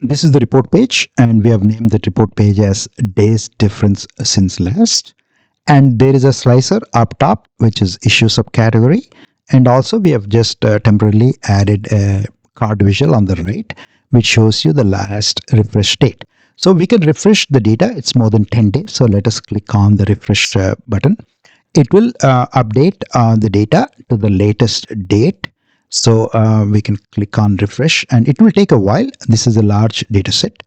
This is the report page, and we have named the report page as days difference since last. And there is a slicer up top, which is issue subcategory. And also we have just temporarily added a card visual on the right, which shows you the last refresh date. So we can refresh the data. It's more than 10 days. So let us click on the refresh button. It will update the data to the latest date. So we can click on refresh, and it will take a while. This is a large data set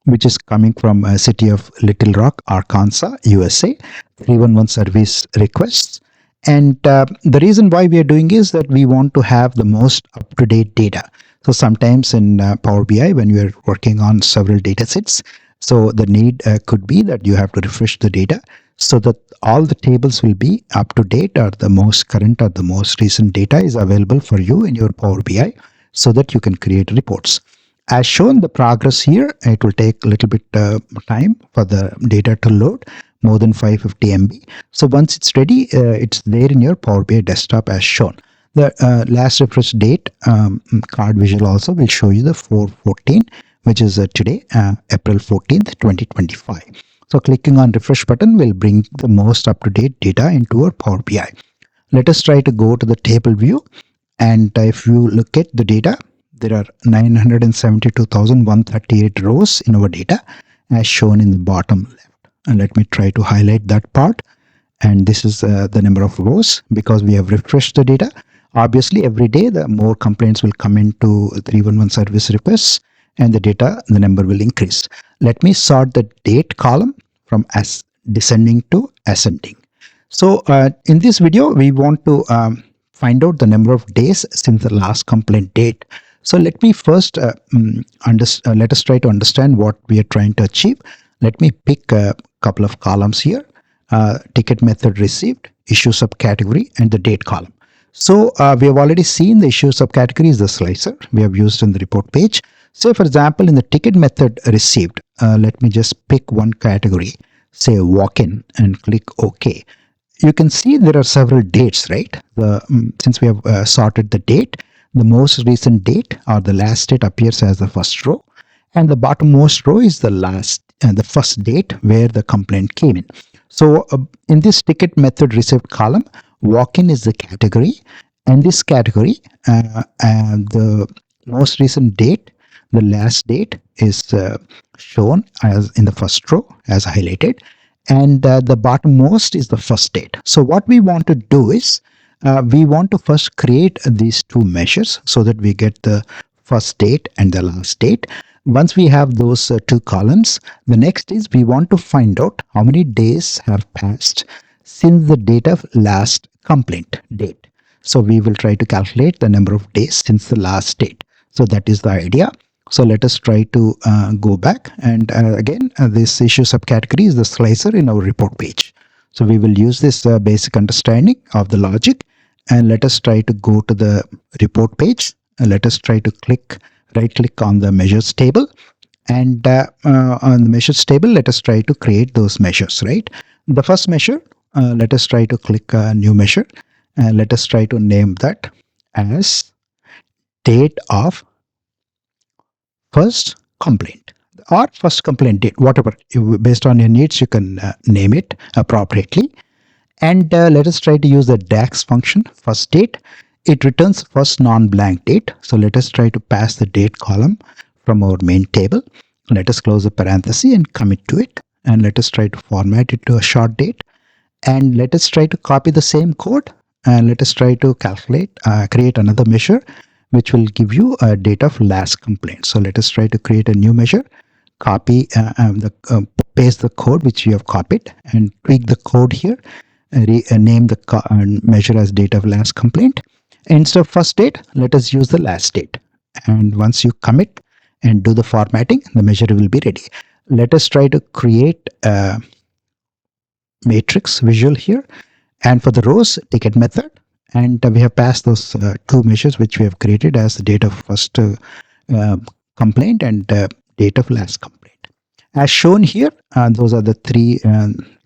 which is coming from a city of Little Rock, Arkansas, USA, 311 service requests. And the reason why we are doing is that we want to have the most up-to-date data. So sometimes in Power BI, when you are working on several data sets, so the need could be that you have to refresh the data so that all the tables will be up to date, or the most current or the most recent data is available for you in your Power BI so that you can create reports. As shown, the progress here, it will take a little bit time for the data to load, more than 550 MB. So once it's ready, it's there in your Power BI desktop as shown. The last refresh date card visual also will show you the 4/14, which is today, April 14th, 2025. So clicking on refresh button will bring the most up-to-date data into our Power BI. Let us try to go to the table view, and if you look at the data, there are 972,138 rows in our data as shown in the bottom left. And let me try to highlight that part. And this is the number of rows because we have refreshed the data. Obviously, every day the more complaints will come into 311 service requests, and the data, the number will increase. Let me sort the date column from as descending to ascending. So in this video, we want to find out the number of days since the last complaint date. So let me first let us try to understand what we are trying to achieve. Let me pick a couple of columns here: ticket method received, issue subcategory, and the date column. So we have already seen the issue subcategory is the slicer we have used in the report page. So for example, in the ticket method received, let me just pick one category, say walk-in, and click OK. You can see there are several dates, right? Since we have sorted the date, the most recent date or the last date appears as the first row, and the bottommost row is the first date where the complaint came in. So in this ticket method received column, walk-in is the category, and this category, the most recent date, the last date is shown as in the first row as highlighted, and the bottommost is the first date. So what we want to do is we want to first create these two measures so that we get the first date and the last date. Once we have those two columns, the next is we want to find out how many days have passed since the date of last complaint date. So we will try to calculate the number of days since the last date. So that is the idea. So let us try to go back, and again this issue subcategory is the slicer in our report page. So we will use this basic understanding of the logic, and let us try to go to the report page, and let us try to right click on the measures table, and on the measures table let us try to create those measures. Right, the first measure, let us try to click new measure, and let us try to name that as date of first complaint or first complaint date, whatever. Based on your needs, you can name it appropriately. And let us try to use the DAX function, first date. It returns first non-blank date. So let us try to pass the date column from our main table. Let us close the parenthesis and commit to it. And let us try to format it to a short date. And let us try to copy the same code. And let us try to create another measure which will give you a date of last complaint. So let us try to create a new measure, paste the code which you have copied, and tweak the code here, name the measure as date of last complaint. Instead of first date, let us use the last date. And once you commit and do the formatting, the measure will be ready. Let us try to create a matrix visual here. And for the rows, ticket method. And we have passed those two measures which we have created as the date of first complaint and date of last complaint. As shown here, those are the three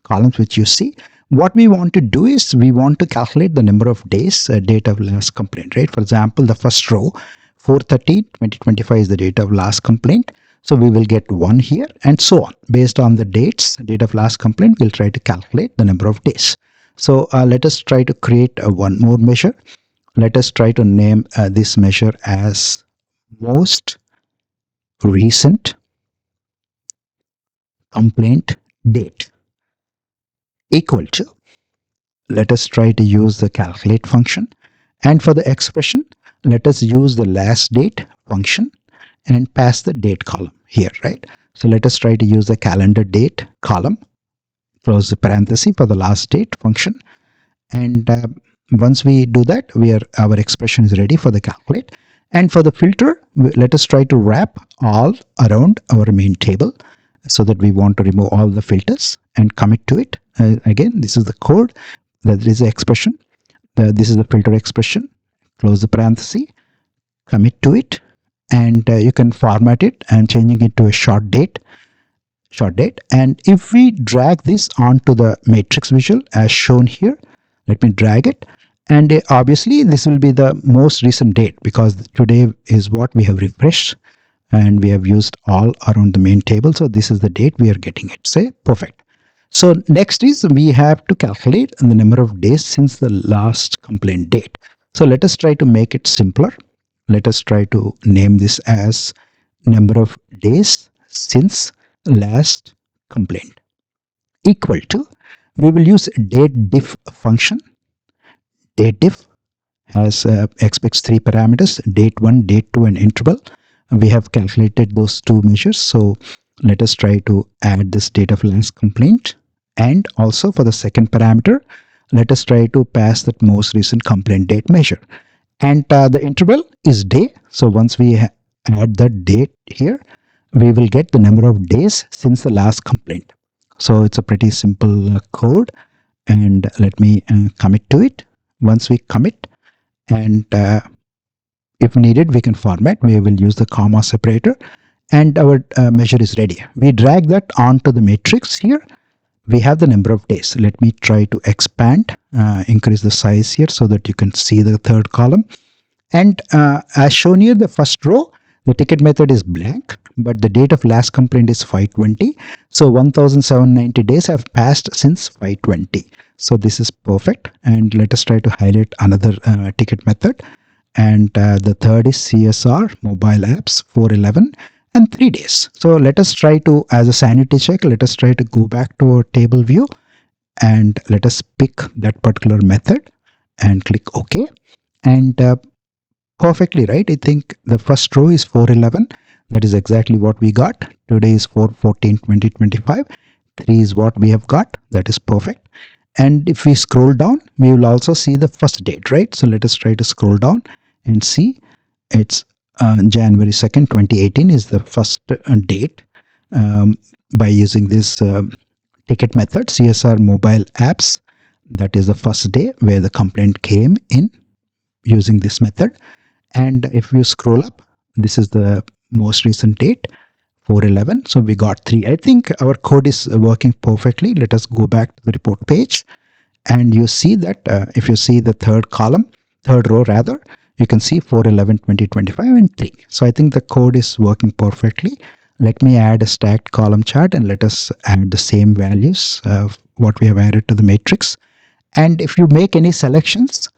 columns which you see. What we want to do is we want to calculate the number of days, date of last complaint, right? For example, the first row, 4/30/2025 is the date of last complaint. So we will get 1 here and so on. Based on the dates, date of last complaint, we'll try to calculate the number of days. So let us try to create one more measure. Let us try to name this measure as most recent complaint date equal to, let us try to use the calculate function, and for the expression let us use the last date function and pass the date column here, right? So let us try to use the calendar date column, close the parenthesis for the last date function, and once we do that, our expression is ready for the calculate. And for the filter, let us try to wrap all around our main table, so that we want to remove all the filters and commit to it. Again, this is the code. There is the expression. This is the filter expression. Close the parenthesis, commit to it, and you can format it and changing it to a short date. And if we drag this onto the matrix visual as shown here, let me drag it, and obviously this will be the most recent date because today is what we have refreshed and we have used all around the main table. So this is the date we are getting it. Say perfect. So next is we have to calculate the number of days since the last complaint date. So let us try to make it simpler. Let us try to name this as number of days since last complaint equal to, we will use DATEDIFF function. DATEDIFF has expects 3 parameters, date 1, date 2, and interval. We have calculated those 2 measures. So let us try to add this date of last complaint, and also for the second parameter, let us try to pass that most recent complaint date measure. And the interval is day. So once we add the date here, we will get the number of days since the last complaint. So it's a pretty simple code, and let me commit to it. Once we commit, and if needed, we can format. We will use the comma separator, and our measure is ready. We drag that onto the matrix here. We have the number of days. Let me try to expand, increase the size here so that you can see the third column. And as shown here, the first row, the ticket method is blank, but the date of last complaint is 5/20. So 1790 days have passed since 5/20. So this is perfect. And let us try to highlight another ticket method. And the third is CSR, mobile apps, 4/11, and 3 days. So let us try to, as a sanity check, let us try to go back to our table view, and let us pick that particular method and click OK. And perfectly right. I think the first row is 4/11. That is exactly what we got. Today is 4/14/2025. 3 is what we have got. That is perfect. And if we scroll down, we will also see the first date, right? So let us try to scroll down and see. It's January 2nd, 2018 is the first date by using this ticket method, CSR mobile apps. That is the first day where the complaint came in using this method. And if you scroll up, this is the most recent date, 4/11. So we got 3. I think our code is working perfectly. Let us go back to the report page. And you see that if you see the third row rather, you can see 4/11/2025 and 3. So I think the code is working perfectly. Let me add a stacked column chart, and let us add the same values of what we have added to the matrix. And if you make any selections,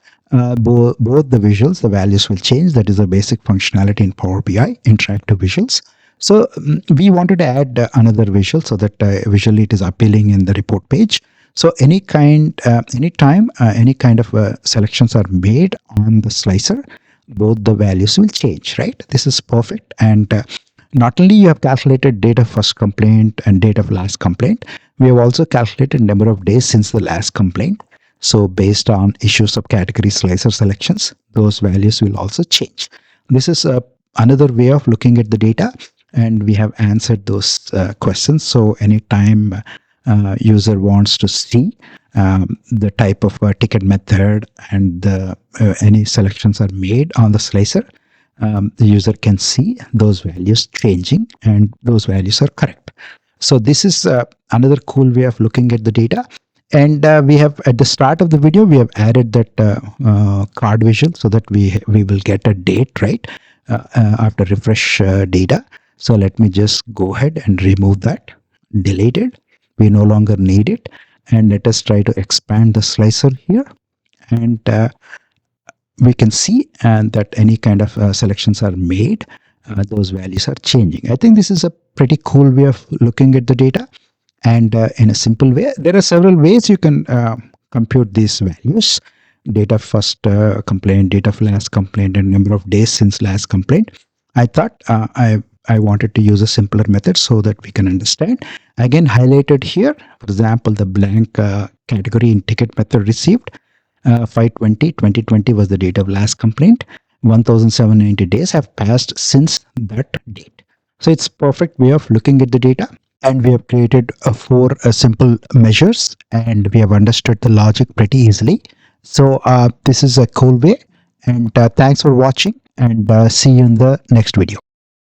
both the visuals, the values will change. That is a basic functionality in Power BI, interactive visuals. So we wanted to add another visual so that visually it is appealing in the report page. So anytime any kind of selections are made on the slicer, both the values will change, right? This is perfect. And not only you have calculated date of first complaint and date of last complaint, we have also calculated number of days since the last complaint. So based on issue subcategory slicer selections, those values will also change. This is another way of looking at the data, and we have answered those questions. So anytime user wants to see the type of ticket method and any selections are made on the slicer, the user can see those values changing, and those values are correct. So this is another cool way of looking at the data. And we have, at the start of the video, we have added that card visual so that we will get a date, right, after refresh data. So let me just go ahead and remove that, delete it. We no longer need it. And let us try to expand the slicer here. And we can see that any kind of selections are made, those values are changing. I think this is a pretty cool way of looking at the data. And in a simple way, there are several ways you can compute these values: data first complaint, data for last complaint, and number of days since last complaint. I thought I wanted to use a simpler method so that we can understand. Again, highlighted here, for example, the blank category in ticket method received, 5/20/2020 was the date of last complaint. 1790 days have passed since that date. So it's perfect way of looking at the data. And we have created four simple measures, and we have understood the logic pretty easily. So this is a cool way. And thanks for watching, and see you in the next video.